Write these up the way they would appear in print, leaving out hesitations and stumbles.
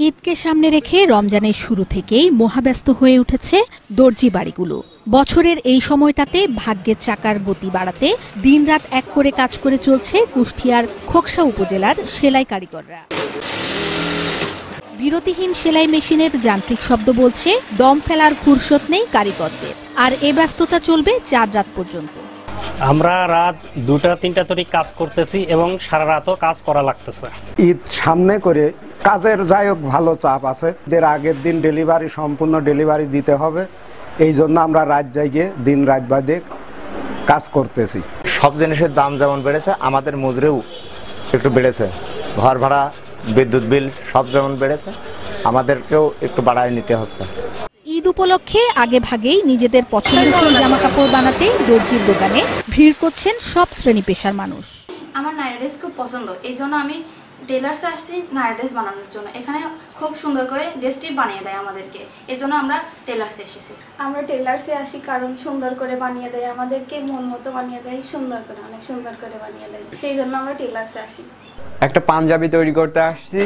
ঈদকে সামনে রেখে রমজানের শুরু থেকেই মহাব্যস্ত হয়ে উঠেছে দর্জি বাড়িগুলো। বছরের এই সময়টাতে ভাগ্যের চাকার গতি বাড়াতে দিনরাত এক করে কাজ করে চলছে কুষ্টিয়ার খোকসা উপজেলার সেলাই কারিগররা। বিরতিহীন সেলাই মেশিনের যান্ত্রিক শব্দ বলছে দম ফেলার ফুরসত নেই কারিগরদের। আর এ ব্যস্ততা চলবে 4 রাত পর্যন্ত। আমরা রাত 2টা-3টা তৈরি কাজ করতেছি এবং সারা রাতও কাজ করা লাগতেছে। ঈদ সামনে করে কাজের যাই হোক ভালো চাপ আছে। এর আগের দিন সম্পূর্ণ ডেলিভারি দিতে হবে, এই জন্য আমরা রাত জাগিয়ে দিন রাত বাদে কাজ করতেছি। সব জিনিসের দাম যেমন বেড়েছে, আমাদের মজুরিও একটু বেড়েছে। ঘর ভাড়া, বিদ্যুৎ বিল সব যেমন বেড়েছে, আমাদেরকেও একটু বাড়ায় নিতে হচ্ছে। ঈদ উপলক্ষে আগে ভাগেই নিজেদের পছন্দসই জামাকাপড় বানাতে দর্জির দোকানে ভিড় করছেন সব শ্রেণী পেশার মানুষ। আমার নাইরা ড্রেস খুব পছন্দ, এই জন্য আমি টেলার্সে আসছি নাইরা ড্রেস বানানোর জন্য। এখানে খুব সুন্দর করে ড্রেসটি বানিয়ে দেয় আমাদেরকে, এই জন্য আমরা টেলার্সে এসেছি। আমরা টেলার্সে আসি কারণ সুন্দর করে বানিয়ে দেয় আমাদেরকে, মন মতো বানিয়ে দেয়, সুন্দর করে, অনেক সুন্দর করে বানিয়ে দেয়, সেই জন্য আমরা টেলার্সে আসি। একটা পাঞ্জাবি তৈরি করতে আসছি,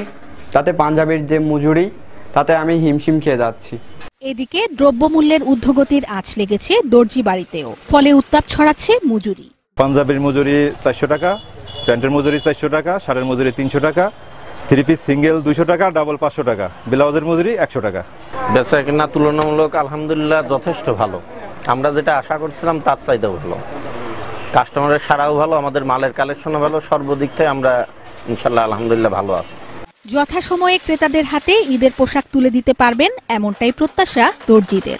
তাতে পাঞ্জাবির যে মজুরি তাতে আমি হিমশিম খেয়ে যাচ্ছি। এদিকে দ্রব্যমূল্যের ঊর্ধ্বগতির আঁচ লেগেছে দর্জি বাড়িতেও, ফলে উত্তাপ ছড়াচ্ছে মজুরি। পাঞ্জাবির মজুরি 400 টাকা, প্যান্টের মজুরি 400 টাকা, শার্টের মজুরি 300 টাকা, 3 পিস সিঙ্গেল 200 টাকা, ডাবল 500 টাকা, ব্লাউজের মজুরি 100 টাকা। বেচাকেনা তুলনামূলক আলহামদুলিল্লাহ যথেষ্ট ভালো। আমরা যেটা আশা করছিলাম তার চাইতেও ভালো, কাস্টমারের সারাও ভালো, আমাদের মালের কালেকশনও ভালো, সর্বদিক থেকে আমরা ইনশাল্লাহ আলহামদুলিল্লাহ ভালো আছি। যথাসময়ে ক্রেতাদের হাতে ঈদের পোশাক তুলে দিতে পারবেন এমনটাই প্রত্যাশা দর্জিদের।